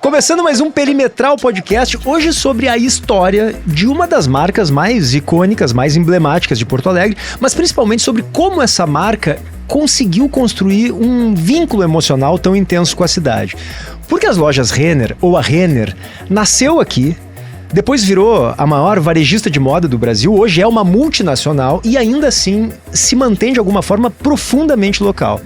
Começando mais um Perimetral Podcast, hoje sobre a história de uma das marcas mais icônicas, mais emblemáticas de Porto Alegre, mas principalmente sobre como essa marca conseguiu construir um vínculo emocional tão intenso com a cidade. Porque as lojas Renner, ou a Renner, nasceu aqui, depois virou a maior varejista de moda do Brasil, hoje é uma multinacional e ainda assim se mantém de alguma forma profundamente local.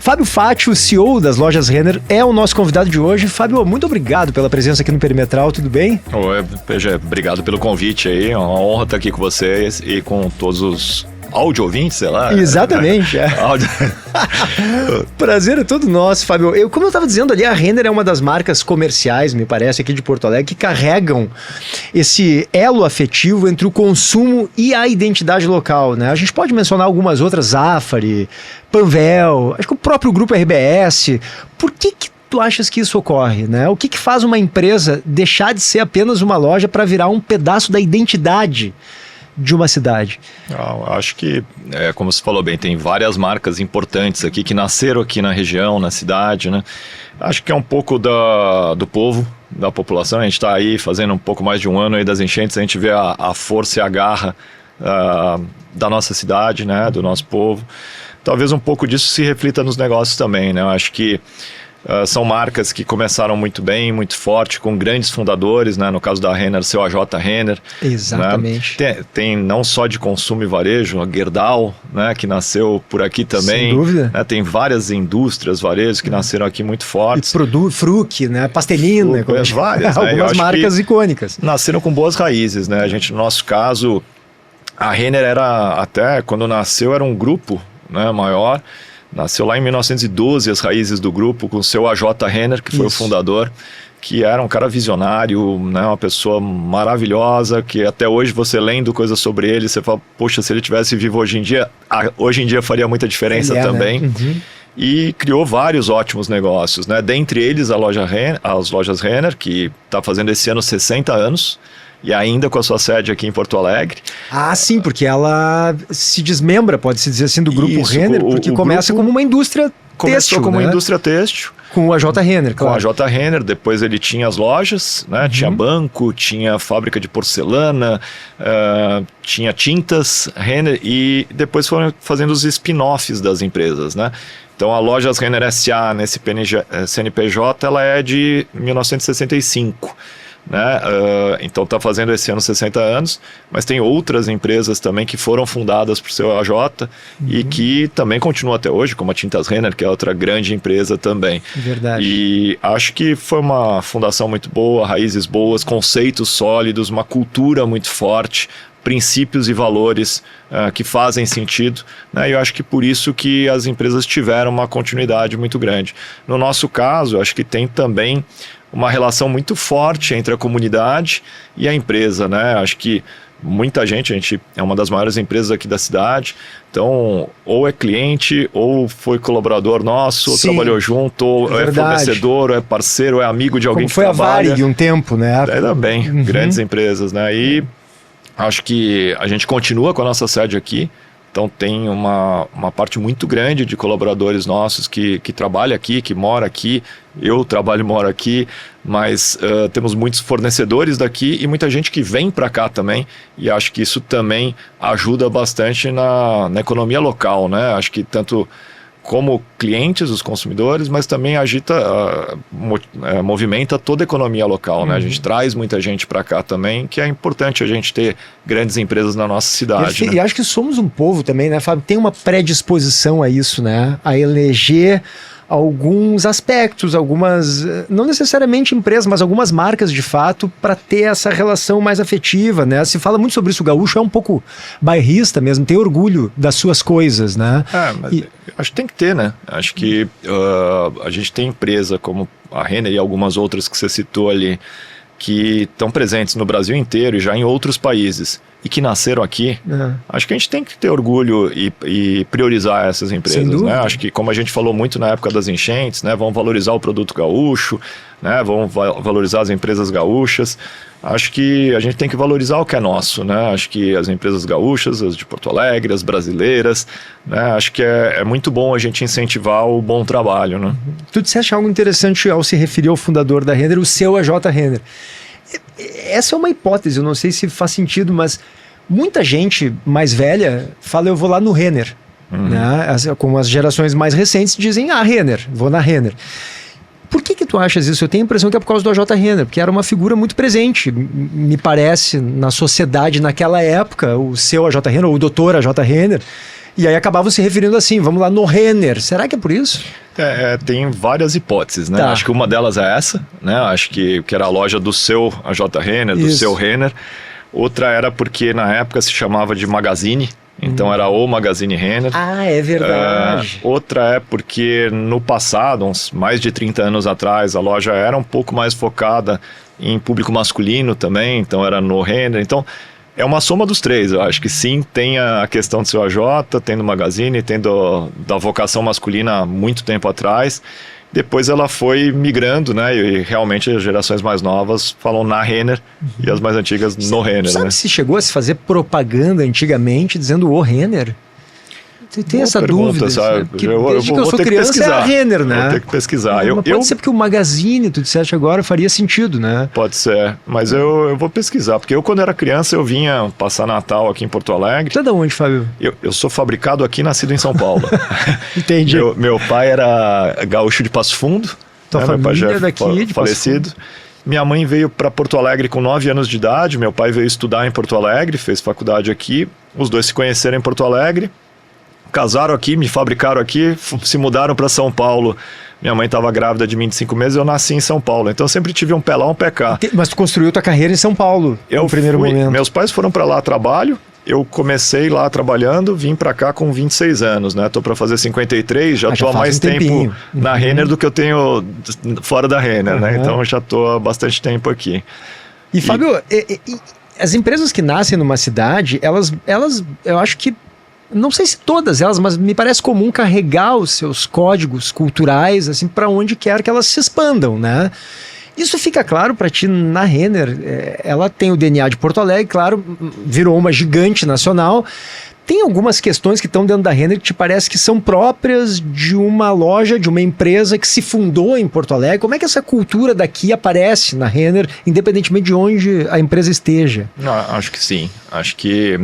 Fábio Fátio, CEO das lojas Renner, é o nosso convidado de hoje. Fábio, muito obrigado pela presença aqui no Perimetral, tudo bem? Oi, PG, obrigado pelo convite aí, é uma honra estar aqui com vocês e com todos os áudio-ouvintes, sei lá. Exatamente, é. Prazer é todo nosso, Fábio. Como eu estava dizendo ali, a Renner é uma das marcas comerciais, me parece, aqui de Porto Alegre, que carregam esse elo afetivo entre o consumo e a identidade local, né? A gente pode mencionar algumas outras, Zafari, Panvel, acho que o próprio grupo RBS. Por que tu achas que isso ocorre, né? O que faz uma empresa deixar de ser apenas uma loja para virar um pedaço da identidade de uma cidade? Acho que, como você falou bem, tem várias marcas importantes aqui que nasceram aqui na região, na cidade, né? Acho que é um pouco do povo, da população. A gente está aí fazendo um pouco mais de um ano aí das enchentes, a gente vê a força e a garra da nossa cidade, né? Do nosso povo. Talvez um pouco disso se reflita nos negócios também, né? Eu acho que são marcas que começaram muito bem, muito forte, com grandes fundadores, né? No caso da Renner, seu AJ Renner. Exatamente. Né? Tem não só de consumo e varejo, a Gerdau, né? Que nasceu por aqui também. Sem dúvida. Né? Tem várias indústrias, varejos que nasceram aqui muito fortes. E Fruc, né? Pastelina. Várias, né? Algumas marcas icônicas. Nasceram com boas raízes, né? A gente, no nosso caso, a Renner era, até quando nasceu, era um grupo, né, maior. Nasceu lá em 1912 as raízes do grupo, com o seu AJ Renner, que foi o fundador, que era um cara visionário, né, uma pessoa maravilhosa, que até hoje você lendo coisas sobre ele, você fala, poxa, se ele tivesse vivo hoje em dia faria muita diferença também. Né? Uhum. E criou vários ótimos negócios, né? Dentre eles as lojas Renner, que está fazendo esse ano 60 anos, e ainda com a sua sede aqui em Porto Alegre. Ah, sim, porque ela se desmembra, pode-se dizer assim, do grupo Renner, porque começa como uma indústria têxtil. Começou como indústria têxtil. Com o AJ Renner, claro. Com a AJ Renner, depois ele tinha as lojas, né? Uhum. Tinha banco, tinha fábrica de porcelana, tinha tintas Renner, e depois foram fazendo os spin-offs das empresas, né? Então a Lojas Renner S.A. nesse CNPJ, ela é de 1965. Né? Então está fazendo esse ano 60 anos, mas tem outras empresas também que foram fundadas por seu AJ e que também continuam até hoje, como a Tintas Renner, que é outra grande empresa também. Verdade. E acho que foi uma fundação muito boa, raízes boas, conceitos sólidos, uma cultura muito forte, princípios e valores que fazem sentido, né? E eu acho que por isso que as empresas tiveram uma continuidade muito grande. No nosso caso, acho que tem também uma relação muito forte entre a comunidade e a empresa, né? Acho que muita gente, a gente é uma das maiores empresas aqui da cidade, então ou é cliente, ou foi colaborador nosso, ou trabalhou junto, ou é fornecedor, ou é parceiro, ou é amigo de alguém que trabalha. Como foi a Varig um tempo, né? Também, grandes empresas, né? E acho que a gente continua com a nossa sede aqui. Então tem uma parte muito grande de colaboradores nossos que trabalha aqui, que mora aqui. Eu trabalho e moro aqui, mas temos muitos fornecedores daqui e muita gente que vem para cá também. E acho que isso também ajuda bastante na economia local, né? Acho que tanto como clientes, os consumidores, mas também movimenta toda a economia local, né? A gente traz muita gente para cá também, que é importante a gente ter grandes empresas na nossa cidade. Né? E acho que somos um povo também, né, Fábio? Tem uma predisposição a isso, né? A eleger alguns aspectos, algumas, não necessariamente empresas, mas algumas marcas de fato, para ter essa relação mais afetiva, né? Se fala muito sobre isso, o gaúcho é um pouco bairrista mesmo, tem orgulho das suas coisas, né? Mas acho que tem que ter, né? Acho que a gente tem empresa como a Renner e algumas outras que você citou ali, que estão presentes no Brasil inteiro e já em outros países, e que nasceram aqui, acho que a gente tem que ter orgulho e priorizar essas empresas, né? Acho que, como a gente falou muito na época das enchentes, né? Vamos valorizar o produto gaúcho, né? Vamos valorizar as empresas gaúchas. Acho que a gente tem que valorizar o que é nosso, né? Acho que as empresas gaúchas, as de Porto Alegre, as brasileiras, né? Acho que é muito bom a gente incentivar o bom trabalho, né? Tu disseste algo interessante ao se referir ao fundador da Renner, o seu AJ Renner. Essa é uma hipótese, eu não sei se faz sentido, mas muita gente mais velha fala, eu vou lá no Renner. Né? Como as gerações mais recentes dizem, Renner, vou na Renner. Por que tu achas isso? Eu tenho a impressão que é por causa do AJ Renner, porque era uma figura muito presente, me parece, na sociedade naquela época, o seu AJ Renner, ou o doutor AJ Renner, e aí acabavam se referindo assim, vamos lá no Renner. Será que é por isso? Tem várias hipóteses, né? Acho que uma delas é essa, né? Acho que era a loja do seu AJ Renner, do seu Renner. Outra era porque na época se chamava de Magazine, então era o Magazine Renner. É verdade. Outra é porque no passado, uns mais de 30 anos atrás, a loja era um pouco mais focada em público masculino também, então era no Renner. Então é uma soma dos três, eu acho que sim, tem a questão do seu AJ, tem do Magazine, tem da vocação masculina há muito tempo atrás. Depois ela foi migrando, né? E realmente as gerações mais novas falam na Renner e as mais antigas no Renner. Sabe, né? Se chegou a se fazer propaganda antigamente dizendo o Renner? Tem essa dúvida, sabe? Desde que eu sou criança é a Renner, né? Vou ter que pesquisar. Pode ser porque o Magazine, tu disseste agora, faria sentido, né? Pode ser, mas eu vou pesquisar, porque eu quando era criança eu vinha passar Natal aqui em Porto Alegre. Você é de onde, Fábio? Eu sou fabricado aqui, nascido em São Paulo. Entendi. Meu pai era gaúcho de Passo Fundo. Tua família é daqui, de falecido. Minha mãe veio para Porto Alegre com 9 anos de idade, meu pai veio estudar em Porto Alegre, fez faculdade aqui, os dois se conheceram em Porto Alegre. Casaram aqui, me fabricaram aqui, se mudaram para São Paulo. Minha mãe estava grávida de mim de 5 meses, eu nasci em São Paulo. Então eu sempre tive um pé lá, um pé cá. Mas tu construiu tua carreira em São Paulo, no primeiro momento. Meus pais foram para lá a trabalho, eu comecei lá trabalhando, vim para cá com 26 anos, né? Tô para fazer 53, já tô há mais tempo na Renner do que eu tenho fora da Renner, né? Então já tô há bastante tempo aqui. E Fábio, as empresas que nascem numa cidade, elas eu acho que não sei se todas elas, mas me parece comum carregar os seus códigos culturais assim para onde quer que elas se expandam, né? Isso fica claro para ti na Renner. Ela tem o DNA de Porto Alegre, claro, virou uma gigante nacional. Tem algumas questões que estão dentro da Renner que te parece que são próprias de uma loja, de uma empresa que se fundou em Porto Alegre. Como é que essa cultura daqui aparece na Renner, independentemente de onde a empresa esteja? Acho que sim. Acho que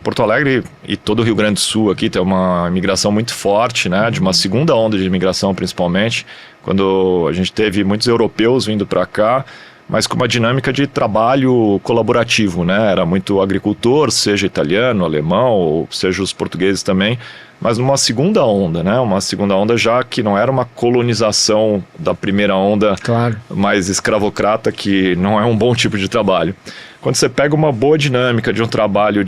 Porto Alegre e todo o Rio Grande do Sul aqui tem uma imigração muito forte, né? De uma segunda onda de imigração principalmente, quando a gente teve muitos europeus vindo para cá, mas com uma dinâmica de trabalho colaborativo, né? Era muito agricultor, seja italiano, alemão, ou seja os portugueses também, mas numa segunda onda, né? Uma segunda onda já que não era uma colonização da primeira onda, claro, mais escravocrata, que não é um bom tipo de trabalho. Quando você pega uma boa dinâmica de um trabalho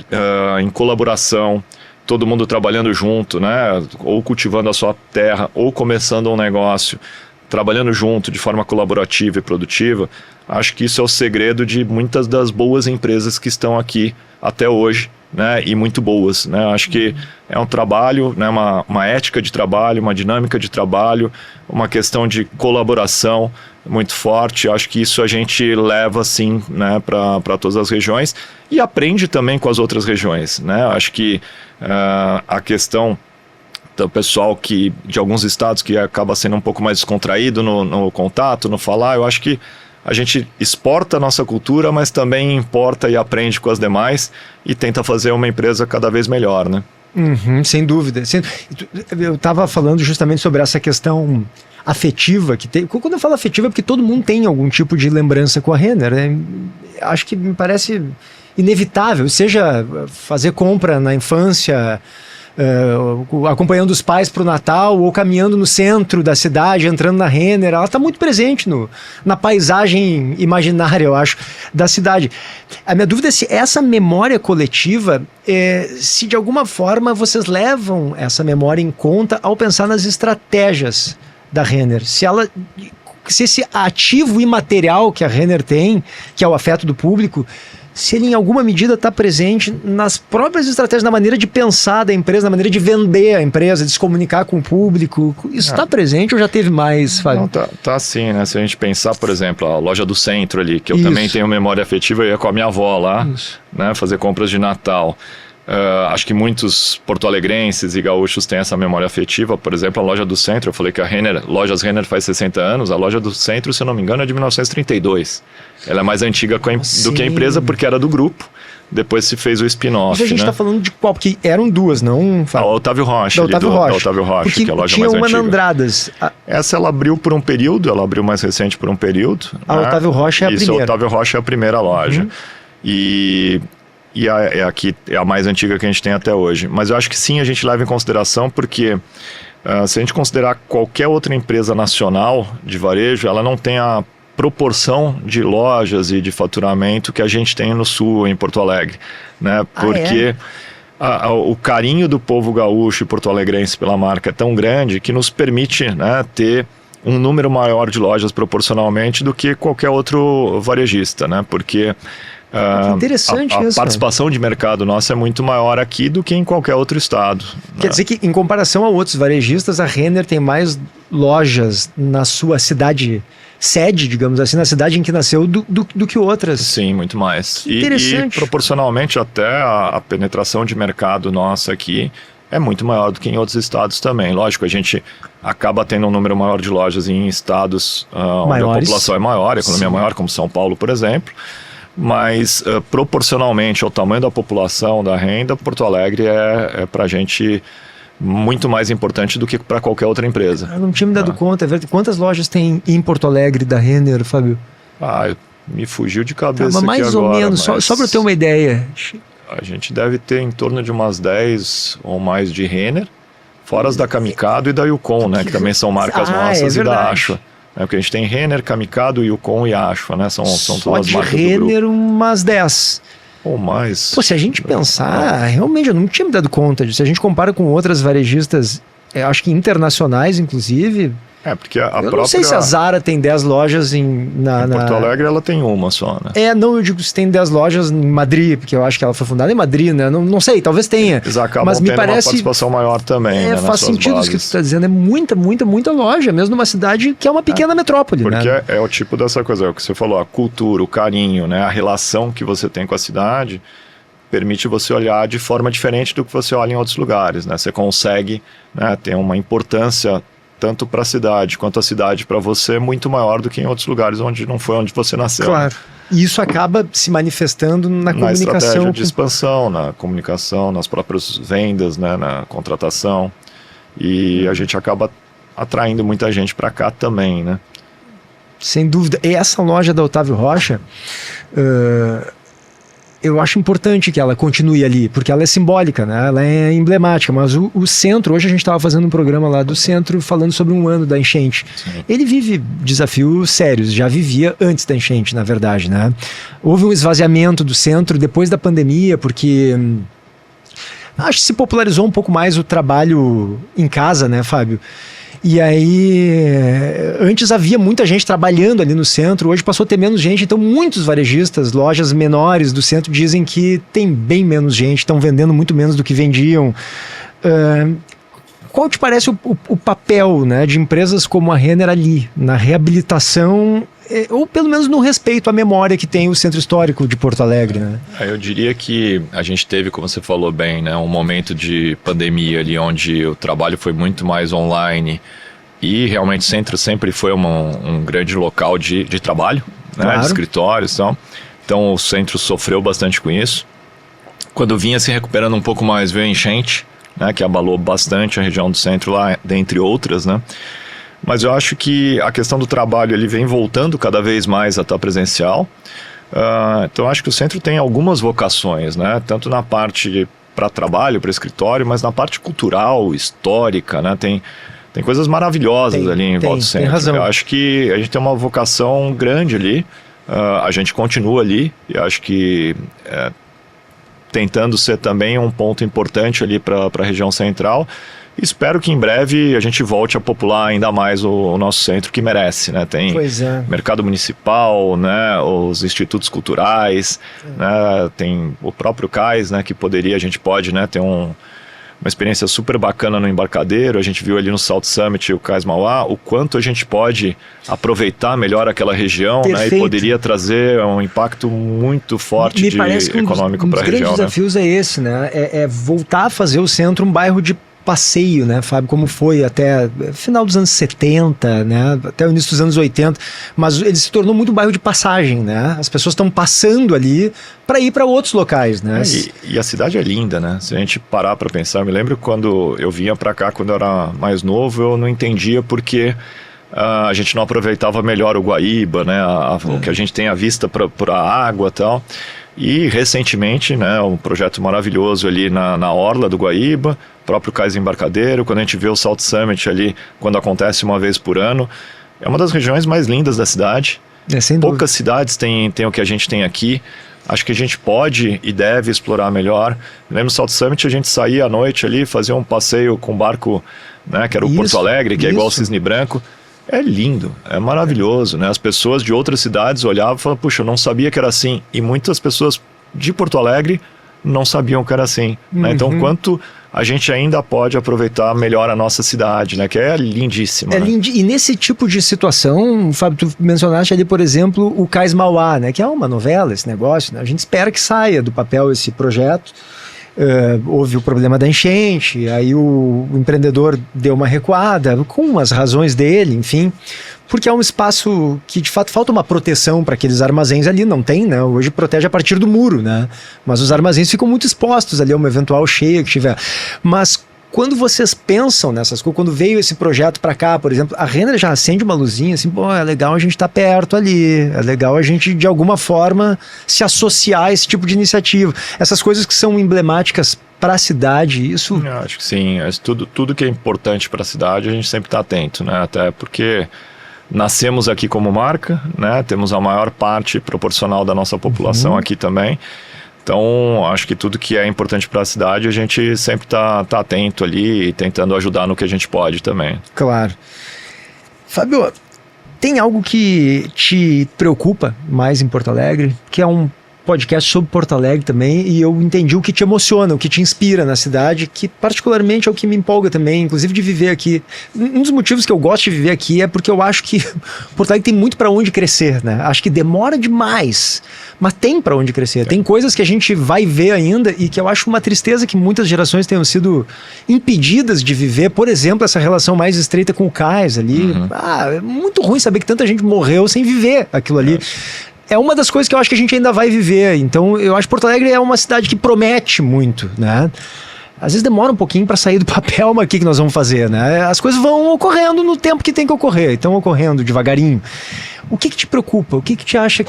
em colaboração, todo mundo trabalhando junto, né? Ou cultivando a sua terra, ou começando um negócio, trabalhando junto de forma colaborativa e produtiva, acho que isso é o segredo de muitas das boas empresas que estão aqui até hoje, né? E muito boas, né? Acho que é um trabalho, né? Uma ética de trabalho, uma dinâmica de trabalho, uma questão de colaboração muito forte. Acho que isso a gente leva sim, né? Para todas as regiões e aprende também com as outras regiões, né? Acho que a questão do pessoal de alguns estados que acaba sendo um pouco mais descontraído no contato, no falar, eu acho que a gente exporta a nossa cultura, mas também importa e aprende com as demais e tenta fazer uma empresa cada vez melhor, né? Sem dúvida. Eu estava falando justamente sobre essa questão afetiva que tem. Quando eu falo afetiva é porque todo mundo tem algum tipo de lembrança com a Renner, né? Acho que me parece inevitável, seja fazer compra na infância, acompanhando os pais para o Natal ou caminhando no centro da cidade, entrando na Renner. Ela está muito presente na paisagem imaginária, eu acho, da cidade. A minha dúvida é se essa memória coletiva, se de alguma forma vocês levam essa memória em conta ao pensar nas estratégias da Renner. Se esse ativo imaterial que a Renner tem, que é o afeto do público, se ele em alguma medida está presente nas próprias estratégias, na maneira de pensar da empresa, na maneira de vender a empresa, de se comunicar com o público. Isso está presente ou já teve mais, Fábio? Não, tá sim, né? Se a gente pensar, por exemplo, a loja do centro ali, que eu também tenho memória afetiva, eu ia com a minha avó lá, né, fazer compras de Natal. Acho que muitos porto-alegrenses e gaúchos têm essa memória afetiva. Por exemplo, a loja do centro, eu falei que a Lojas Renner faz 60 anos, a loja do centro, se eu não me engano, é de 1932. Ela é mais antiga do que a empresa, porque era do grupo. Depois se fez o spin-off. Mas a gente está falando de qual? Porque eram duas, não? A Otávio Rocha. Da Otávio Rocha. Porque que é a loja tinha mais uma antiga. na Andradas. Essa ela abriu por um período, ela abriu mais recente por um período. A Otávio Rocha é a primeira. Isso, a Otávio Rocha é a primeira loja. E aqui é a mais antiga que a gente tem até hoje. Mas eu acho que sim, a gente leva em consideração porque se a gente considerar qualquer outra empresa nacional de varejo, ela não tem a proporção de lojas e de faturamento que a gente tem no Sul, em Porto Alegre, né? Porque o carinho do povo gaúcho e porto-alegrense pela marca é tão grande que nos permite, né, ter um número maior de lojas proporcionalmente do que qualquer outro varejista, né? Porque que interessante a isso, participação de mercado nossa é muito maior aqui do que em qualquer outro estado. Quer dizer que, em comparação a outros varejistas, a Renner tem mais lojas na sua cidade sede, digamos assim, na cidade em que nasceu do que outras. Sim, muito mais. Interessante. E proporcionalmente até a penetração de mercado nossa aqui é muito maior do que em outros estados também. Lógico, a gente acaba tendo um número maior de lojas em estados onde a população é maior, a economia é maior, como São Paulo, por exemplo. Mas proporcionalmente ao tamanho da população, da renda, Porto Alegre é para a gente muito mais importante do que para qualquer outra empresa. Eu não tinha me dado conta. Quantas lojas tem em Porto Alegre da Renner, Fábio? Me fugiu de cabeça mas mais aqui ou agora, menos, só para eu ter uma ideia. A gente deve ter em torno de umas 10 ou mais de Renner, fora as da Kamikado e da Yukon, né? Que também são marcas nossas e da Ashua. Porque a gente tem Renner, Kamikado, Yukon e Ashua, né? São todas as marcas do grupo. Renner umas 10. Ou mais. Pô, se a gente pensar, realmente eu não tinha me dado conta disso. Se a gente compara com outras varejistas, acho que internacionais, inclusive... porque a própria... não sei se a Zara tem 10 lojas em Porto Alegre ela tem uma só, né? Não, eu digo se tem 10 lojas em Madrid, porque eu acho que ela foi fundada em Madrid, né? Não sei, talvez tenha. Eles acabam mas me tendo parece uma participação maior também, né? Faz sentido isso que tu está dizendo. É muita loja, mesmo numa cidade que é uma pequena metrópole, porque né? É o tipo dessa coisa, é o que você falou, a cultura, o carinho, né? A relação que você tem com a cidade permite você olhar de forma diferente do que você olha em outros lugares, né? Você consegue, né, ter uma importância tanto para a cidade quanto a cidade para você muito maior do que em outros lugares onde não foi onde você nasceu. Claro. E isso acaba se manifestando na comunicação. Estratégia de expansão, na comunicação, nas próprias vendas, né, na contratação. E a gente acaba atraindo muita gente para cá também, né? Sem dúvida. E essa loja da Otávio Rocha, eu acho importante que ela continue ali, porque ela é simbólica, né? Ela é emblemática, mas o centro, hoje a gente estava fazendo um programa lá do centro falando sobre um ano da enchente. Sim. Ele vive desafios sérios, já vivia antes da enchente, na verdade, né? Houve um esvaziamento do centro depois da pandemia, porque acho que se popularizou um pouco mais o trabalho em casa, né, Fábio? E aí, antes havia muita gente trabalhando ali no centro, hoje passou a ter menos gente, então muitos varejistas, lojas menores do centro dizem que tem bem menos gente, estão vendendo muito menos do que vendiam. Qual te parece o papel, né, de empresas como a Renner ali, na reabilitação, ou pelo menos no respeito à memória que tem o Centro Histórico de Porto Alegre, né? Eu diria que a gente teve, como você falou bem, né, um momento de pandemia ali onde o trabalho foi muito mais online e realmente o centro sempre foi um grande local de trabalho, né, claro, de escritórios e tal. Então o centro sofreu bastante com isso. Quando vinha se recuperando um pouco mais, veio a enchente, né, que abalou bastante a região do centro lá, dentre outras, né? Mas eu acho que a questão do trabalho ele vem voltando cada vez mais a estar presencial. Então eu acho que o centro tem algumas vocações, né? Tanto na parte para trabalho, para escritório, mas na parte cultural, histórica, né? Tem coisas maravilhosas ali em volta do centro. Tem razão. Eu acho que a gente tem uma vocação grande ali. A gente continua ali e acho que tentando ser também um ponto importante ali para a região central. Espero que em breve a gente volte a popular ainda mais o nosso centro, que merece, né? Tem mercado municipal, né? Os institutos culturais, né? Tem o próprio cais, né? Que a gente pode, né? Ter uma experiência super bacana no embarcadero. A gente viu ali no Salt Summit, o Cais Mauá, o quanto a gente pode aproveitar melhor aquela região, né? E poderia trazer um impacto muito forte econômico para a região. Um dos grandes desafios é esse, né? É voltar a fazer o centro um bairro de passeio, né, Fábio, como foi até final dos anos 70, né, até o início dos anos 80, mas ele se tornou muito um bairro de passagem, né, as pessoas estão passando ali para ir para outros locais, né. E a cidade é linda, né, se a gente parar para pensar, eu me lembro quando eu vinha para cá, quando eu era mais novo, eu não entendia porque a gente não aproveitava melhor o Guaíba, né, o que a gente tem à vista para a água e tal. E recentemente, né, um projeto maravilhoso ali na orla do Guaíba, próprio Cais Embarcadero, quando a gente vê o Salt Summit ali, quando acontece uma vez por ano, é uma das regiões mais lindas da cidade. Poucas cidades têm o que a gente tem aqui. Acho que a gente pode e deve explorar melhor. Lembro do Salt Summit, a gente saía à noite ali, fazia um passeio com barco, né, que era o Porto Alegre, que é igual o Cisne Branco. É lindo, é maravilhoso, né? As pessoas de outras cidades olhavam e falavam, puxa, eu não sabia que era assim. E muitas pessoas de Porto Alegre não sabiam que era assim, né? Então, quanto a gente ainda pode aproveitar melhor a nossa cidade, né? Que é lindíssima. E nesse tipo de situação, Fábio, tu mencionaste ali, por exemplo, o Cais Mauá, né? Que é uma novela, esse negócio, né? A gente espera que saia do papel esse projeto. Houve o problema da enchente, aí o empreendedor deu uma recuada, com as razões dele, enfim, porque é um espaço que de fato falta uma proteção para aqueles armazéns ali, não tem, né? Hoje protege a partir do muro, né? Mas os armazéns ficam muito expostos ali a uma eventual cheia que tiver. Mas quando vocês pensam nessas coisas, quando veio esse projeto para cá, por exemplo, a Renner já acende uma luzinha assim, pô, é legal a gente estar perto ali, é legal a gente de alguma forma se associar a esse tipo de iniciativa. Essas coisas que são emblemáticas para a cidade, isso... Eu acho que sim, tudo que é importante para a cidade a gente sempre está atento, né? Até porque nascemos aqui como marca, né? Temos a maior parte proporcional da nossa população aqui também. Então, acho que tudo que é importante para a cidade, a gente sempre tá atento ali e tentando ajudar no que a gente pode também. Claro. Fábio, tem algo que te preocupa mais em Porto Alegre, que é um podcast sobre Porto Alegre também, e eu entendi o que te emociona, o que te inspira na cidade, que particularmente é o que me empolga também, inclusive de viver aqui. Um dos motivos que eu gosto de viver aqui é porque eu acho que Porto Alegre tem muito para onde crescer, né? Acho que demora demais, mas tem para onde crescer. Tem coisas que a gente vai ver ainda e que eu acho uma tristeza que muitas gerações tenham sido impedidas de viver. Por exemplo, essa relação mais estreita com o cais ali. É muito ruim saber que tanta gente morreu sem viver aquilo ali. É uma das coisas que eu acho que a gente ainda vai viver. Então, eu acho que Porto Alegre é uma cidade que promete muito, né? Às vezes demora um pouquinho para sair do papel, mas o que nós vamos fazer, né? As coisas vão ocorrendo no tempo que tem que ocorrer, estão ocorrendo devagarinho. O que te preocupa? O que te acha,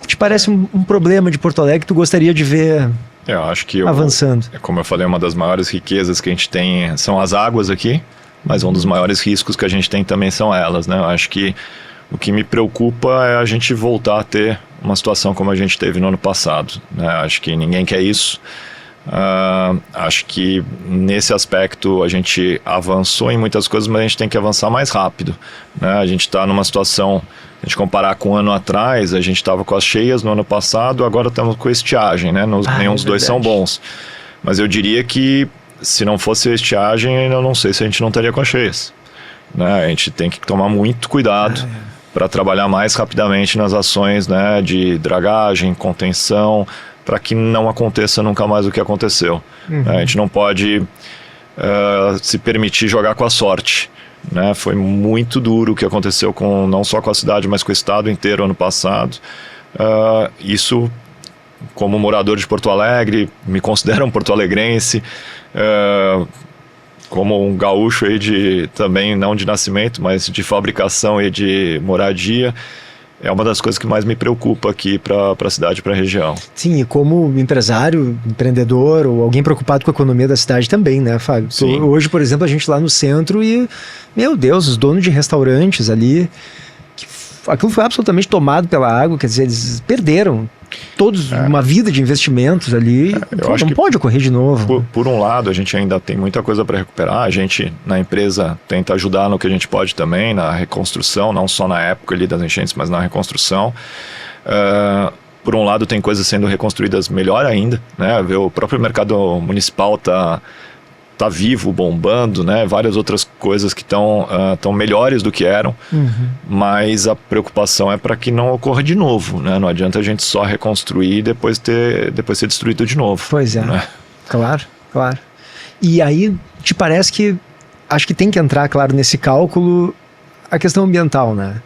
te parece um problema de Porto Alegre que tu gostaria de ver eu acho que avançando? Como eu falei, uma das maiores riquezas que a gente tem são as águas aqui, mas um dos maiores riscos que a gente tem também são elas, né? Eu acho que o que me preocupa é a gente voltar a ter uma situação como a gente teve no ano passado, né? Acho que ninguém quer isso. Acho que nesse aspecto a gente avançou em muitas coisas, mas a gente tem que avançar mais rápido, né? A gente está numa situação, a gente comparar com um ano atrás, a gente estava com as cheias no ano passado, agora estamos com a estiagem, né? Nenhum dos dois são bons. Mas eu diria que se não fosse a estiagem, eu não sei se a gente não estaria com as cheias, né? A gente tem que tomar muito cuidado para trabalhar mais rapidamente nas ações, né, de dragagem, contenção, para que não aconteça nunca mais o que aconteceu. A gente não pode se permitir jogar com a sorte, né? Foi muito duro o que aconteceu não só com a cidade, mas com o estado inteiro ano passado. Isso, como morador de Porto Alegre, me considero um porto-alegrense, como um gaúcho aí também não de nascimento, mas de fabricação e de moradia, é uma das coisas que mais me preocupa aqui para a cidade, para a região. Sim, e como empresário, empreendedor ou alguém preocupado com a economia da cidade também, né, Fábio? Hoje, por exemplo, a gente lá no centro e, meu Deus, os donos de restaurantes ali, que aquilo foi absolutamente tomado pela água, quer dizer, eles perderam todos uma vida de investimentos ali. Não pode ocorrer de novo. Por um lado, a gente ainda tem muita coisa para recuperar. A gente, na empresa, tenta ajudar no que a gente pode também, na reconstrução, não só na época ali das enchentes, mas na reconstrução. Por um lado, tem coisas sendo reconstruídas melhor ainda, né? O próprio mercado municipal tá vivo, bombando, né? Várias outras coisas que estão melhores do que eram, mas a preocupação é para que não ocorra de novo, né? Não adianta a gente só reconstruir e depois ser destruído de novo. Pois é, né? Claro. E aí, te parece que, acho que tem que entrar, claro, nesse cálculo a questão ambiental, né?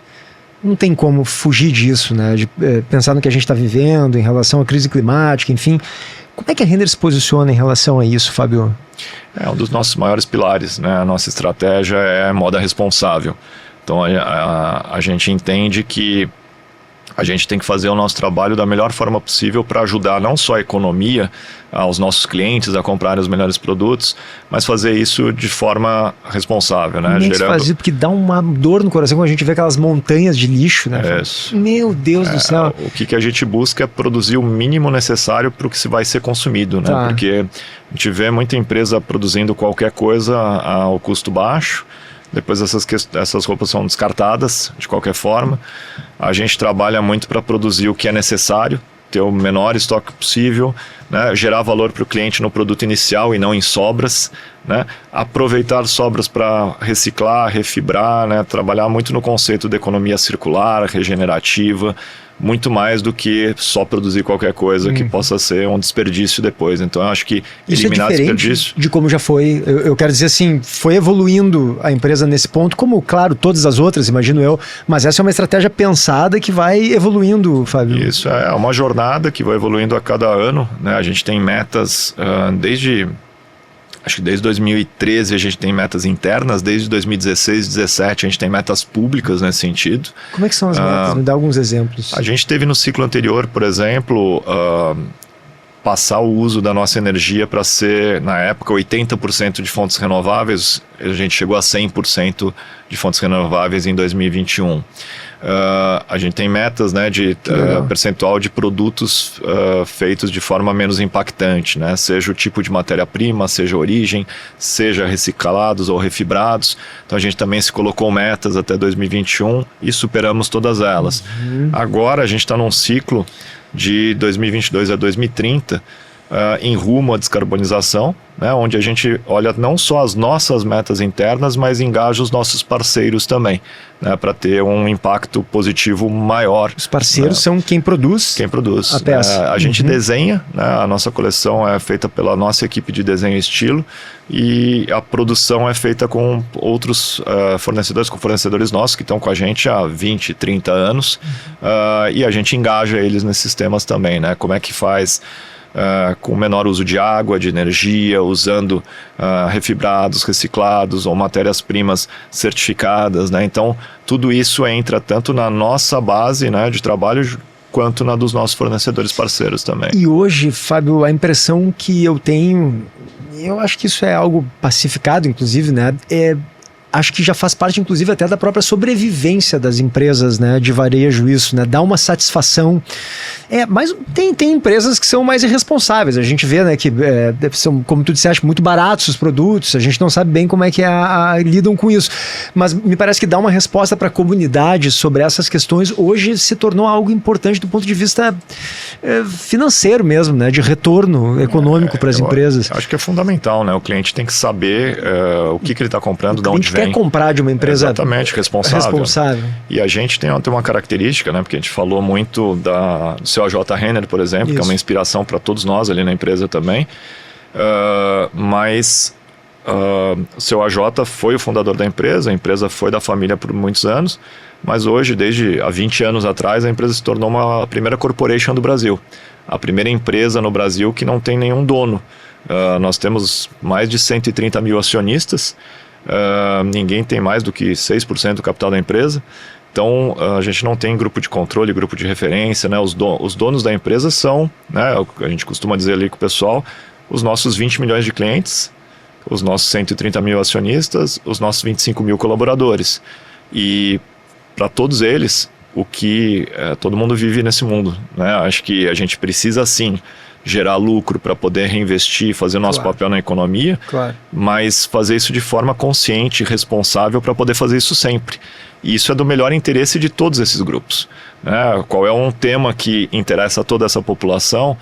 Não tem como fugir disso, né? De pensar no que a gente está vivendo em relação à crise climática, enfim. Como é que a Renner se posiciona em relação a isso, Fábio? É um dos nossos maiores pilares, né? A nossa estratégia é moda responsável. Então a gente entende que a gente tem que fazer o nosso trabalho da melhor forma possível para ajudar não só a economia, aos nossos clientes a comprarem os melhores produtos, mas fazer isso de forma responsável, né? Fazer, porque dá uma dor no coração quando a gente vê aquelas montanhas de lixo, né? Meu Deus do céu. O que a gente busca é produzir o mínimo necessário para o que se vai ser consumido, né? Porque a gente vê muita empresa produzindo qualquer coisa ao custo baixo. Depois essas roupas são descartadas de qualquer forma. A gente trabalha muito para produzir o que é necessário, ter o menor estoque possível, né? Gerar valor para o cliente no produto inicial e não em sobras, né? Aproveitar sobras para reciclar, refibrar, né? Trabalhar muito no conceito de economia circular, regenerativa, muito mais do que só produzir qualquer coisa que possa ser um desperdício depois. Então eu acho que eliminar desperdício de como já foi, eu quero dizer assim, foi evoluindo a empresa nesse ponto, como claro, todas as outras, imagino eu, mas essa é uma estratégia pensada que vai evoluindo, Fábio. Isso, é uma jornada que vai evoluindo a cada ano, né? A gente tem metas acho que desde 2013 a gente tem metas internas, desde 2016, 2017 a gente tem metas públicas nesse sentido. Como é que são as metas? Me dá alguns exemplos. A gente teve no ciclo anterior, por exemplo, passar o uso da nossa energia para ser, na época, 80% de fontes renováveis. A gente chegou a 100% de fontes renováveis em 2021. A gente tem metas, né, de percentual de produtos feitos de forma menos impactante, né? Seja o tipo de matéria-prima, seja a origem, seja reciclados ou refibrados. Então a gente também se colocou metas até 2021 e superamos todas elas. Agora a gente está num ciclo de 2022 a 2030 em rumo à descarbonização, né, onde a gente olha não só as nossas metas internas, mas engaja os nossos parceiros também, né, para ter um impacto positivo maior. Os parceiros são quem produz? Quem produz. A peça. A gente desenha, né, a nossa coleção é feita pela nossa equipe de desenho e estilo, e a produção é feita com outros fornecedores, com fornecedores nossos que estão com a gente há 20, 30 anos, e a gente engaja eles nesses temas também, né, como é que faz com menor uso de água, de energia, usando refibrados, reciclados ou matérias-primas certificadas, né? Então, tudo isso entra tanto na nossa base, né, de trabalho quanto na dos nossos fornecedores parceiros também. E hoje, Fábio, a impressão que eu tenho, eu acho que isso é algo pacificado, inclusive, né? Acho que já faz parte, inclusive, até da própria sobrevivência das empresas, né, de varejo, isso, né, dá uma satisfação. Mas tem empresas que são mais irresponsáveis. A gente vê, né, que são, como tu disseste, muito baratos os produtos. A gente não sabe bem como é que lidam com isso. Mas me parece que dar uma resposta para a comunidade sobre essas questões hoje se tornou algo importante do ponto de vista financeiro mesmo, né, de retorno econômico para as empresas. Acho que é fundamental, né? O cliente tem que saber o que ele está comprando, de onde vem. Quer comprar de uma empresa responsável. E a gente tem uma característica, né? Porque a gente falou muito do seu AJ Renner, por exemplo, que é uma inspiração para todos nós ali na empresa também. Mas o seu AJ foi o fundador da empresa, a empresa foi da família por muitos anos, mas hoje, desde há 20 anos atrás, a empresa se tornou a primeira corporation do Brasil. A primeira empresa no Brasil que não tem nenhum dono. Nós temos mais de 130 mil acionistas. Ninguém tem mais do que 6% do capital da empresa. Então a gente não tem grupo de controle, grupo de referência, né? Os donos da empresa são, né, a gente costuma dizer ali com o pessoal, os nossos 20 milhões de clientes, os nossos 130 mil acionistas, os nossos 25 mil colaboradores. E para todos eles, o que todo mundo vive nesse mundo, né? Acho que a gente precisa sim gerar lucro para poder reinvestir, fazer o nosso papel na economia, mas fazer isso de forma consciente e responsável para poder fazer isso sempre. E isso é do melhor interesse de todos esses grupos, né? Qual é um tema que interessa a toda essa população,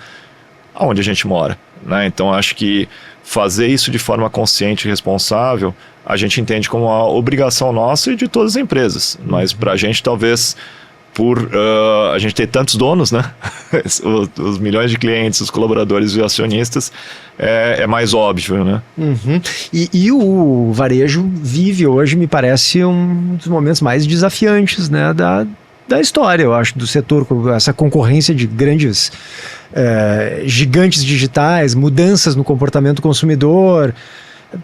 aonde a gente mora, né? Então acho que fazer isso de forma consciente e responsável, a gente entende como uma obrigação nossa e de todas as empresas, mas para a gente talvez por a gente ter tantos donos, né? os milhões de clientes, os colaboradores e acionistas, é mais óbvio, né? E o varejo vive hoje, me parece, um dos momentos mais desafiantes, né, da história, eu acho, do setor, com essa concorrência de grandes gigantes digitais, mudanças no comportamento do consumidor,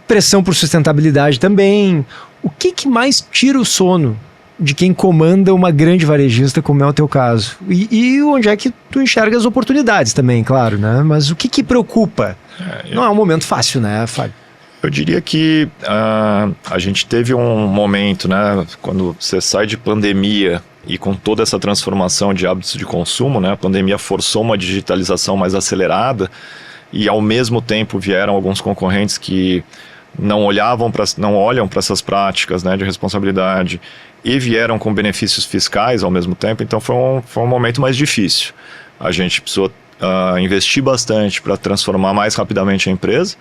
pressão por sustentabilidade também. O que mais tira o sono de quem comanda uma grande varejista, como é o teu caso? E onde é que tu enxerga as oportunidades também, claro, né? Mas o que preocupa? Não é um momento fácil, né, Fábio? Eu diria que a gente teve um momento, né, quando você sai de pandemia e com toda essa transformação de hábitos de consumo, né, a pandemia forçou uma digitalização mais acelerada e ao mesmo tempo vieram alguns concorrentes que não olham para essas práticas, né, de responsabilidade e vieram com benefícios fiscais ao mesmo tempo, então foi um momento mais difícil. A gente precisou investir bastante para transformar mais rapidamente a empresa,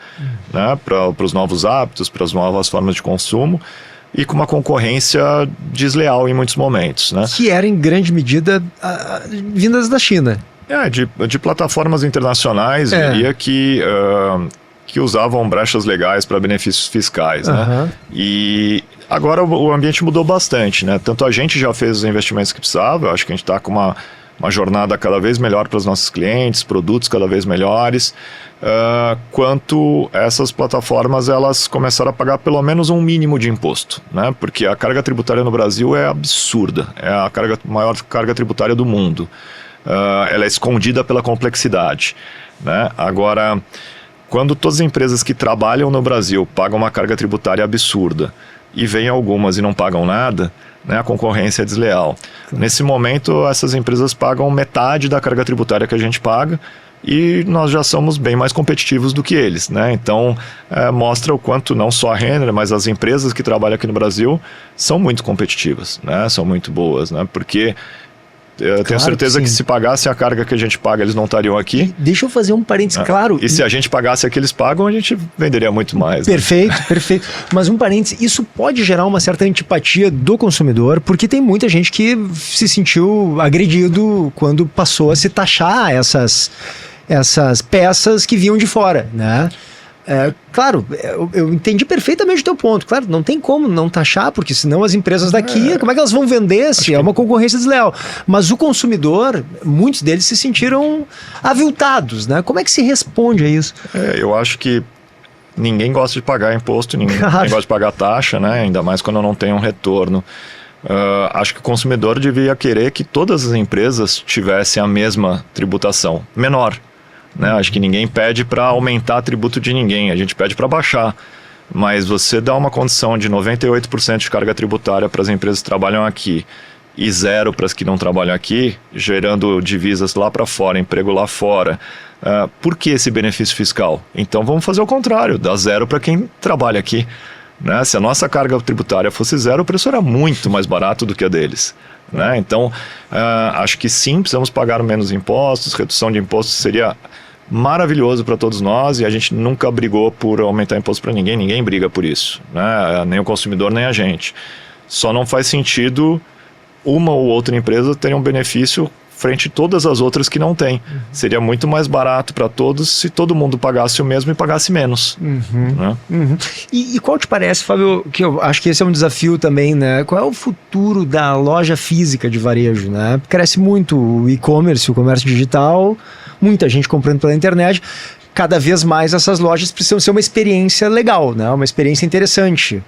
né, para os novos hábitos, para as novas formas de consumo, e com uma concorrência desleal em muitos momentos, né? Que era em grande medida vindas da China. De plataformas internacionais, diria que usavam brechas legais para benefícios fiscais, né? E agora o ambiente mudou bastante, né? Tanto a gente já fez os investimentos que precisava, eu acho que a gente está com uma jornada cada vez melhor para os nossos clientes, produtos cada vez melhores, quanto essas plataformas elas começaram a pagar pelo menos um mínimo de imposto, né? Porque a carga tributária no Brasil é absurda, é a maior carga tributária do mundo. Ela é escondida pela complexidade, né? Agora, quando todas as empresas que trabalham no Brasil pagam uma carga tributária absurda e vem algumas e não pagam nada, né, a concorrência é desleal. Nesse momento, essas empresas pagam metade da carga tributária que a gente paga e nós já somos bem mais competitivos do que eles, né? Então, mostra o quanto não só a Renner, mas as empresas que trabalham aqui no Brasil são muito competitivas, né? São muito boas, né? Porque eu tenho certeza que se pagasse a carga que a gente paga, eles não estariam aqui. Deixa eu fazer um parênteses, claro. E se a gente pagasse a que eles pagam, a gente venderia muito mais. Perfeito, né? Perfeito. Mas um parênteses, isso pode gerar uma certa antipatia do consumidor, porque tem muita gente que se sentiu agredido quando passou a se taxar essas peças que vinham de fora, né? Claro, eu entendi perfeitamente o teu ponto. Claro, não tem como não taxar, porque senão as empresas daqui, como é que elas vão vender se é uma concorrência desleal? Mas o consumidor, muitos deles se sentiram aviltados, né? Como é que se responde a isso? Eu acho que ninguém gosta de pagar imposto, ninguém gosta de pagar taxa, né? Ainda mais quando não tem um retorno. Acho que o consumidor devia querer que todas as empresas tivessem a mesma tributação, menor. Né? Acho que ninguém pede para aumentar o tributo de ninguém, a gente pede para baixar. Mas você dá uma condição de 98% de carga tributária para as empresas que trabalham aqui e zero para as que não trabalham aqui, gerando divisas lá para fora, emprego lá fora. Por que esse benefício fiscal? Então vamos fazer o contrário, dar zero para quem trabalha aqui. Né? Se a nossa carga tributária fosse zero, o preço era muito mais barato do que a deles. Né? Então, acho que sim, precisamos pagar menos impostos, redução de impostos seria maravilhoso para todos nós e a gente nunca brigou por aumentar imposto para ninguém, ninguém briga por isso, né? Nem o consumidor, nem a gente. Só não faz sentido uma ou outra empresa ter um benefício frente a todas as outras que não têm. Seria muito mais barato para todos se todo mundo pagasse o mesmo e pagasse menos. Né? E qual te parece, Fábio, que eu acho que esse é um desafio também, né? Qual é o futuro da loja física de varejo, né? Cresce muito o e-commerce, o comércio digital, muita gente comprando pela internet. Cada vez mais essas lojas precisam ser uma experiência legal, né? Uma experiência interessante.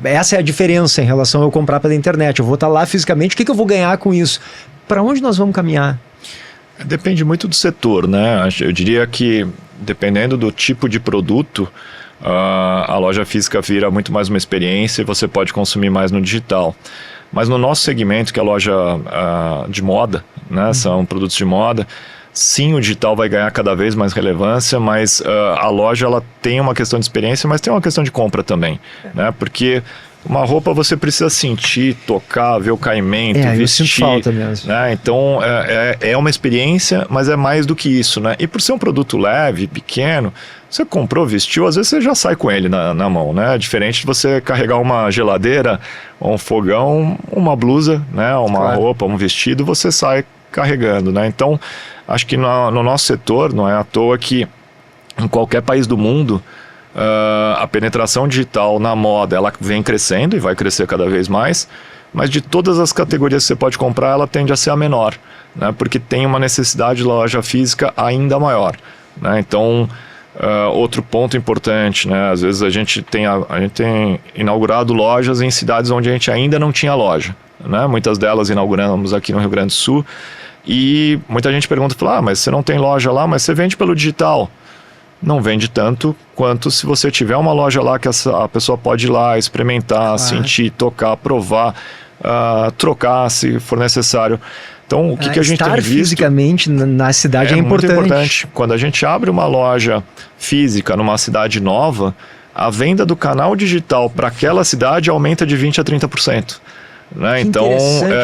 Essa é a diferença em relação a eu comprar pela internet. Eu vou estar lá fisicamente, o que eu vou ganhar com isso? Para onde nós vamos caminhar? Depende muito do setor, né? Eu diria que, dependendo do tipo de produto, a loja física vira muito mais uma experiência e você pode consumir mais no digital. Mas no nosso segmento, que é a loja de moda, né, são produtos de moda, sim, o digital vai ganhar cada vez mais relevância, mas a loja ela tem uma questão de experiência, mas tem uma questão de compra também, né? Porque uma roupa você precisa sentir, tocar, ver o caimento, vestir. Eu sinto falta mesmo. Né? Então é uma experiência, mas é mais do que isso, né? E por ser um produto leve, pequeno, você comprou, vestiu, às vezes você já sai com ele na mão, né? Diferente de você carregar uma geladeira, um fogão, uma blusa, né? Uma roupa, um vestido, você sai carregando, né? Então, acho que no nosso setor, não é à toa que em qualquer país do mundo, a penetração digital na moda, ela vem crescendo e vai crescer cada vez mais, mas de todas as categorias que você pode comprar, ela tende a ser a menor, né? Porque tem uma necessidade de loja física ainda maior, né? Então, outro ponto importante, né? Às vezes a gente tem inaugurado lojas em cidades onde a gente ainda não tinha loja, né? Muitas delas inauguramos aqui no Rio Grande do Sul. E muita gente pergunta, fala, mas você não tem loja lá, mas você vende pelo digital. Não vende tanto quanto se você tiver uma loja lá que a pessoa pode ir lá, experimentar, sentir, tocar, provar, trocar se for necessário. Então, o que a gente tem visto... Estar fisicamente na cidade é importante. Muito importante. Quando a gente abre uma loja física numa cidade nova, a venda do canal digital para aquela cidade aumenta de 20% a 30%. Né? Então,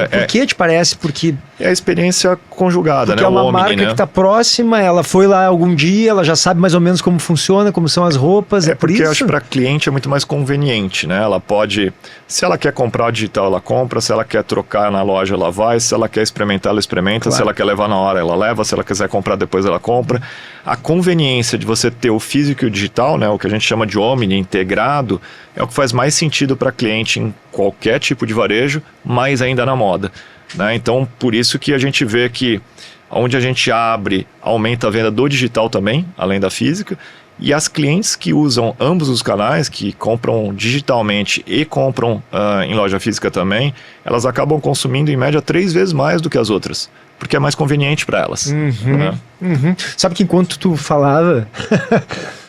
por que te parece? Porque é a experiência conjugada, porque né? É uma marca que está próxima, ela foi lá algum dia, ela já sabe mais ou menos como funciona, como são as roupas. É por porque isso? Eu acho que para cliente é muito mais conveniente, né? Ela pode, se ela quer comprar digital, ela compra, se ela quer trocar na loja, ela vai, se ela quer experimentar, ela experimenta, se ela quer levar na hora, ela leva, se ela quiser comprar depois, ela compra. A conveniência de você ter o físico e o digital, né? O que a gente chama de omni integrado, é o que faz mais sentido para cliente em qualquer tipo de varejo, mais ainda na moda. Né? Então, por isso que a gente vê que onde a gente abre, aumenta a venda do digital também, além da física, e as clientes que usam ambos os canais, que compram digitalmente e compram em loja física também, elas acabam consumindo em média 3 vezes mais do que as outras, porque é mais conveniente para elas. Né? Sabe que enquanto tu falava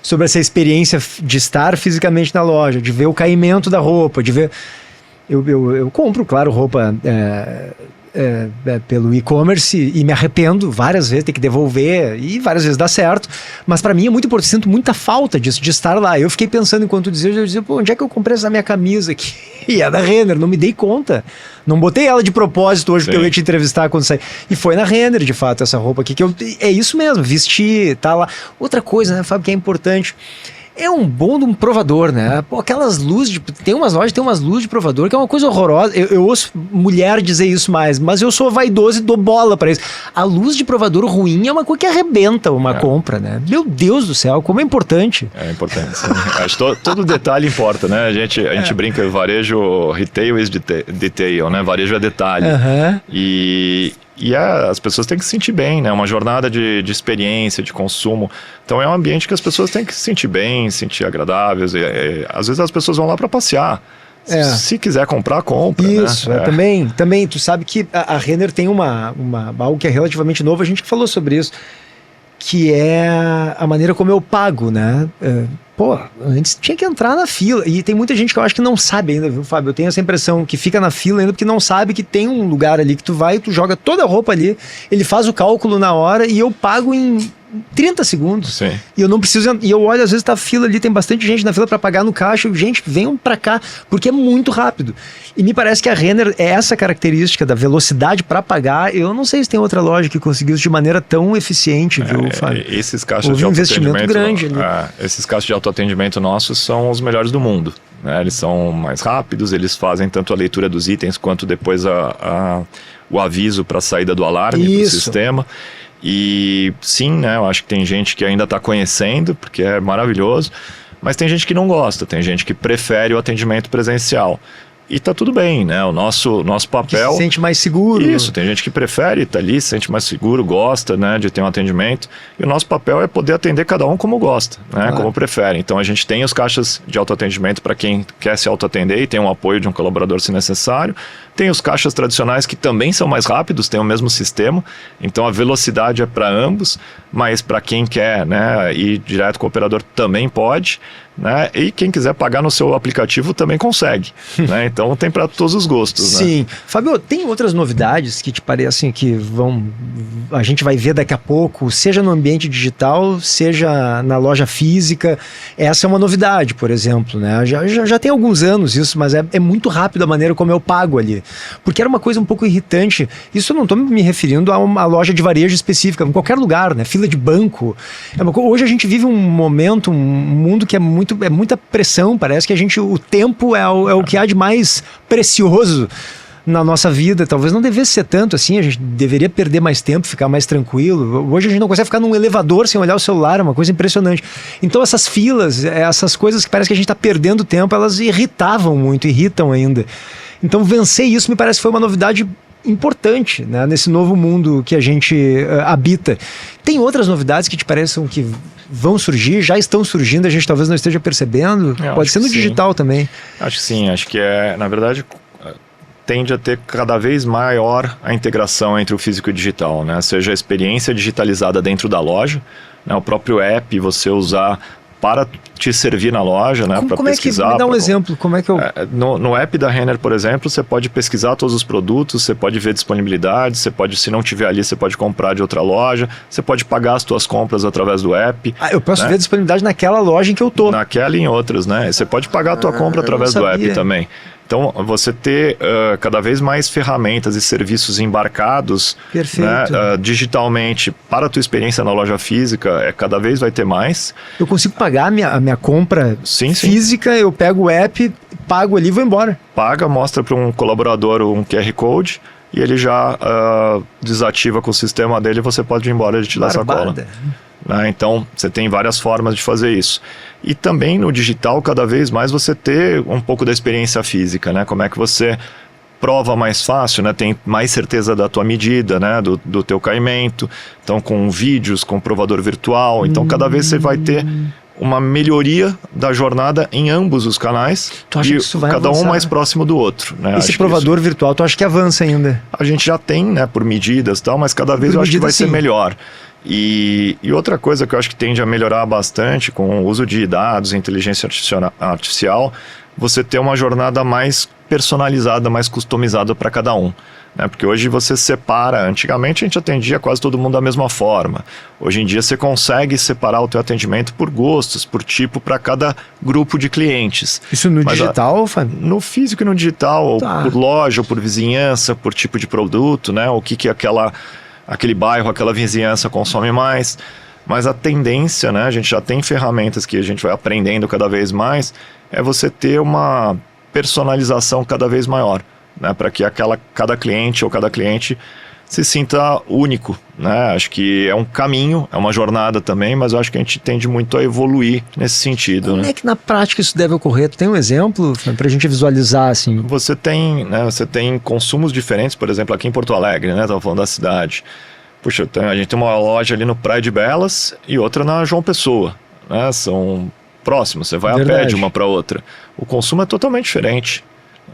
sobre essa experiência de estar fisicamente na loja, de ver o caimento da roupa, de ver... Eu compro, claro, roupa pelo e-commerce e me arrependo várias vezes, ter que devolver e várias vezes dá certo, mas para mim é muito importante, sinto muita falta disso, de estar lá. Eu fiquei pensando enquanto tu dizia, eu dizia, pô, onde é que eu comprei essa minha camisa aqui? E é da Renner, não me dei conta, não botei ela de propósito hoje porque eu ia te entrevistar quando saí, e foi na Renner de fato essa roupa aqui, é isso mesmo, vestir, tá lá. Outra coisa, né, Fábio, que é importante, é um bom de um provador, né? Pô, aquelas luzes, tem umas lojas, tem umas luzes de provador que é uma coisa horrorosa. Eu ouço mulher dizer isso mais, mas eu sou vaidoso e dou bola pra isso. A luz de provador ruim é uma coisa que arrebenta uma compra, né? Meu Deus do céu, como é importante. É importante, sim. Acho que todo detalhe importa, né? A gente brinca, varejo, retail is detail, né? Varejo é detalhe. E as pessoas têm que se sentir bem, né? Uma jornada de experiência, de consumo. Então é um ambiente que as pessoas têm que se sentir bem, se sentir agradáveis. Às vezes as pessoas vão lá para passear. Se quiser comprar, compra. Isso, né? Também. Tu sabe que a Renner tem algo que é relativamente novo, a gente falou sobre isso, que é a maneira como eu pago, né? Antes tinha que entrar na fila. E tem muita gente que eu acho que não sabe ainda, viu, Fábio? Eu tenho essa impressão que fica na fila ainda porque não sabe que tem um lugar ali que tu vai, tu joga toda a roupa ali, ele faz o cálculo na hora e eu pago em 30 segundos. Sim. E eu não preciso... E eu olho, às vezes tá a fila ali, tem bastante gente na fila para pagar no caixa. Gente, venham para cá, porque é muito rápido. E me parece que a Renner é essa característica da velocidade para pagar. Eu não sei se tem outra loja que conseguiu isso de maneira tão eficiente, viu, Fábio? Esses caixas de autoatendimento... investimento grande ali. Esses caixas de autoatendimento nossos são os melhores do mundo. Né? Eles são mais rápidos, eles fazem tanto a leitura dos itens quanto depois o aviso para a saída do alarme do sistema. E sim, né, eu acho que tem gente que ainda está conhecendo, porque é maravilhoso, mas tem gente que não gosta, tem gente que prefere o atendimento presencial. E tá tudo bem, né? O nosso papel... Que se sente mais seguro. Isso, tem gente que prefere estar ali, se sente mais seguro, gosta, né, de ter um atendimento. E o nosso papel é poder atender cada um como gosta, né? Claro. Como prefere. Então a gente tem os caixas de autoatendimento para quem quer se autoatender e tem um apoio de um colaborador se necessário. Tem os caixas tradicionais que também são mais rápidos, têm o mesmo sistema. Então a velocidade é para ambos, mas para quem quer, né, ir direto com o operador também pode. né? E quem quiser pagar no seu aplicativo também consegue, né? Então tem para todos os gostos. Sim. Né? Fábio, tem outras novidades que te parecem que a gente vai ver daqui a pouco, seja no ambiente digital, seja na loja física? Essa é uma novidade, por exemplo, né? Já tem alguns anos isso, mas é muito rápido a maneira como eu pago ali. Porque era uma coisa um pouco irritante. Isso eu não estou me referindo a uma loja de varejo específica, em qualquer lugar, né? Fila de banco. Hoje a gente vive um momento, um mundo que é muita pressão. Parece que o tempo é o que há de mais precioso na nossa vida. Talvez não devesse ser tanto assim, a gente deveria perder mais tempo, ficar mais tranquilo. Hoje a gente não consegue ficar num elevador sem olhar o celular, é uma coisa impressionante. Então essas filas, essas coisas que parece que a gente está perdendo tempo, elas irritam ainda. Então vencer isso me parece que foi uma novidade importante, né, nesse novo mundo que a gente habita. Tem outras novidades que te parecem que vão surgir, já estão surgindo, a gente talvez não esteja percebendo? Pode ser no digital também. Acho que sim, acho que na verdade, tende a ter cada vez maior a integração entre o físico e o digital, né? Seja a experiência digitalizada dentro da loja, né? O próprio app você usar para te servir na loja, né, para pesquisar. É que, me dá um exemplo, como é que eu... No app da Renner, por exemplo, você pode pesquisar todos os produtos, você pode ver disponibilidade, você pode, se não tiver ali, você pode comprar de outra loja, você pode pagar as suas compras através do app. Eu posso ver a disponibilidade naquela loja em que eu tô. Naquela e em outras, né? Você pode pagar a tua compra através do app também. Então, você ter cada vez mais ferramentas e serviços embarcados, né, digitalmente para a tua experiência na loja física, cada vez vai ter mais. Eu consigo pagar a minha compra física, eu pego o app, pago ali e vou embora. Paga, mostra para um colaborador um QR Code e ele já desativa com o sistema dele e você pode ir embora e ele te dá a sacola. Né? Então, você tem várias formas de fazer isso. E também no digital, cada vez mais você ter um pouco da experiência física, né? Como é que você prova mais fácil, né? Tem mais certeza da tua medida, né? Do teu caimento. Então, com vídeos, com provador virtual. Então, cada vez você vai ter uma melhoria da jornada em ambos os canais. Tu acha que isso vai cada avançar? Um mais próximo do outro. Né? Esse provador virtual, tu acha que avança ainda? A gente já tem, né? Por medidas e tal, mas cada vez eu acho que vai ser melhor. E outra coisa que eu acho que tende a melhorar bastante com o uso de dados, inteligência artificial, você ter uma jornada mais personalizada, mais customizada para cada um. Né? Porque hoje você separa, antigamente a gente atendia quase todo mundo da mesma forma. Hoje em dia você consegue separar o teu atendimento por gostos, por tipo, para cada grupo de clientes. Isso no digital, Fábio? No físico e no digital, ou por loja, ou por vizinhança, por tipo de produto, né? O que aquele bairro, aquela vizinhança consome mais. Mas a tendência, né, a gente já tem ferramentas que a gente vai aprendendo cada vez mais, é você ter uma personalização cada vez maior, né, para que cada cliente ou cada cliente se sinta único, né? Acho que é um caminho, é uma jornada também, mas eu acho que a gente tende muito a evoluir nesse sentido. Como é que na prática isso deve ocorrer? Tu tem um exemplo para a gente visualizar assim? Você tem consumos diferentes, por exemplo, aqui em Porto Alegre, né? Estava falando da cidade. Puxa, a gente tem uma loja ali no Praia de Belas e outra na João Pessoa, né? São próximos, você vai a pé de uma para outra. O consumo é totalmente diferente.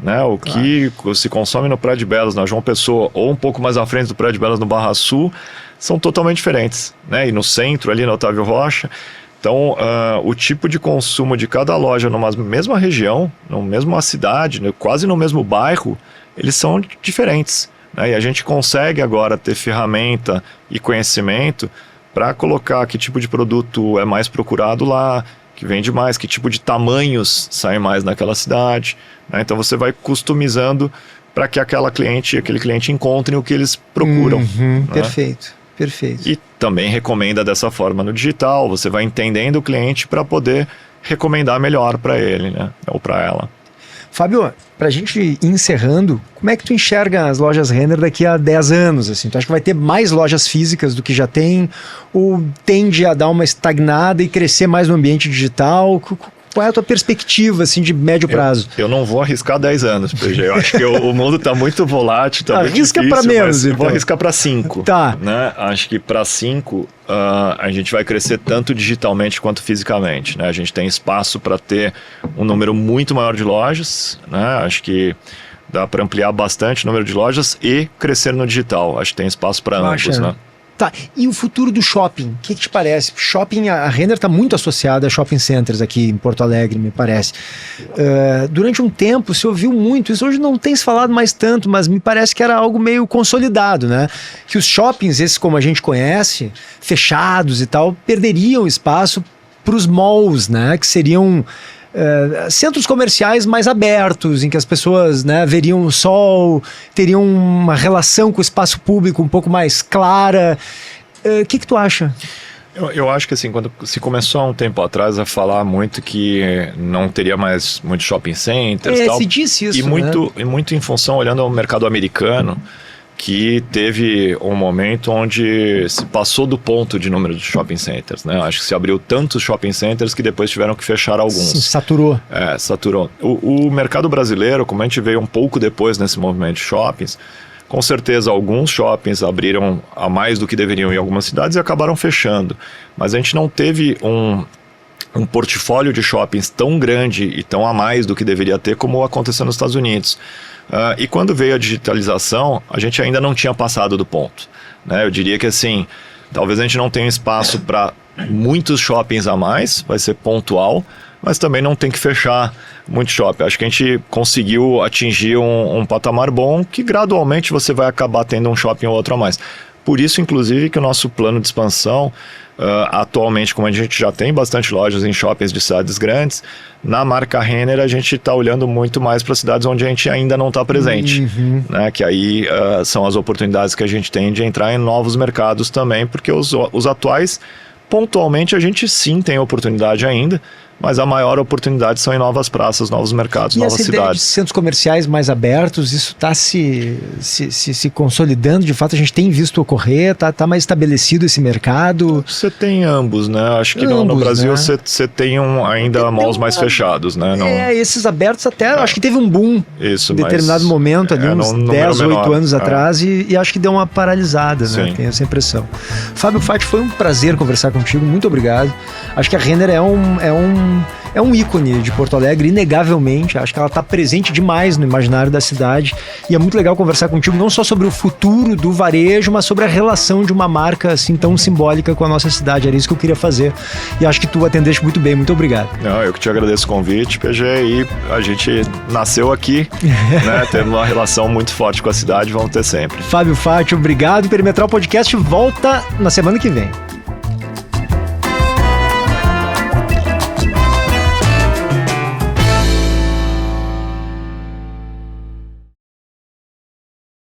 Né, o que se consome no Praia de Belas, na João Pessoa, ou um pouco mais à frente do Praia de Belas, no Barra Sul, são totalmente diferentes. Né? E no centro, ali no Otávio Rocha. Então, o tipo de consumo de cada loja numa mesma região, na mesma cidade, né, quase no mesmo bairro, eles são diferentes. Né? E a gente consegue agora ter ferramenta e conhecimento para colocar que tipo de produto é mais procurado lá, que vende mais, que tipo de tamanhos sai mais naquela cidade. Né? Então você vai customizando para que aquele cliente encontre o que eles procuram. Né? Perfeito. E também recomenda dessa forma no digital, você vai entendendo o cliente para poder recomendar melhor para ele, né? Ou para ela. Fábio, para a gente ir encerrando, como é que tu enxerga as lojas Renner daqui a 10 anos? Assim? Tu acha que vai ter mais lojas físicas do que já tem? Ou tende a dar uma estagnada e crescer mais no ambiente digital? Qual é a tua perspectiva assim, de médio prazo? Eu não vou arriscar 10 anos, PG. Eu acho que o mundo está muito volátil, está muito difícil. Arrisca para menos, então. Vou arriscar para 5. Tá. Né? Acho que para 5 a gente vai crescer tanto digitalmente quanto fisicamente. Né? A gente tem espaço para ter um número muito maior de lojas. Né? Acho que dá para ampliar bastante o número de lojas e crescer no digital. Acho que tem espaço para ambos. Né? Tá, e o futuro do shopping? O que te parece? Shopping, a Renner está muito associada a shopping centers aqui em Porto Alegre, me parece. Durante um tempo se ouviu muito, isso hoje não tem se falado mais tanto, mas me parece que era algo meio consolidado, né? Que os shoppings, esses como a gente conhece, fechados e tal, perderiam espaço para os malls, né? Que seriam centros comerciais mais abertos, em que as pessoas, né, veriam o sol, teriam uma relação com o espaço público um pouco mais clara. O que tu acha? Eu acho que assim, quando se começou há um tempo atrás a falar muito que não teria mais muitos shopping centers e tal, se disse isso, e muito em função, olhando ao mercado americano, que teve um momento onde se passou do ponto de número de shopping centers, né? Acho que se abriu tantos shopping centers que depois tiveram que fechar alguns. Sim, saturou. Saturou. O mercado brasileiro, como a gente veio um pouco depois nesse movimento de shoppings, com certeza alguns shoppings abriram a mais do que deveriam em algumas cidades e acabaram fechando. Mas a gente não teve um portfólio de shoppings tão grande e tão a mais do que deveria ter como aconteceu nos Estados Unidos. E quando veio a digitalização, a gente ainda não tinha passado do ponto, né? Eu diria que assim, talvez a gente não tenha espaço para muitos shoppings a mais, vai ser pontual, mas também não tem que fechar muito shopping. Acho que a gente conseguiu atingir um patamar bom que gradualmente você vai acabar tendo um shopping ou outro a mais. Por isso, inclusive, que o nosso plano de expansão, atualmente, como a gente já tem bastante lojas em shoppings de cidades grandes, na marca Renner a gente está olhando muito mais para cidades onde a gente ainda não está presente, né? Que aí são as oportunidades que a gente tem de entrar em novos mercados também, porque os atuais, pontualmente, a gente sim tem oportunidade ainda, mas a maior oportunidade são em novas praças, novos mercados, novas cidades. E essa ideia de centros comerciais mais abertos, isso está se consolidando? De fato, a gente tem visto ocorrer? Está mais estabelecido esse mercado? Você tem ambos, né? Acho que no Brasil você tem ainda malls mais fechados, né? Esses abertos até, acho que teve um boom em determinado momento, ali uns 10, 8 anos atrás, e acho que deu uma paralisada, né? Tenho essa impressão. Fábio Fati, foi um prazer conversar contigo, muito obrigado. Acho que a Renner é um ícone de Porto Alegre, inegavelmente. Acho que ela está presente demais no imaginário da cidade e é muito legal conversar contigo, não só sobre o futuro do varejo, mas sobre a relação de uma marca assim tão simbólica com a nossa cidade. Era isso que eu queria fazer e acho que tu atendeste muito bem. Muito obrigado. Eu que te agradeço o convite, PG, e a gente nasceu aqui, né? Temos uma relação muito forte com a cidade, vamos ter sempre. Fábio Fati, obrigado. O Perimetral Podcast volta na semana que vem.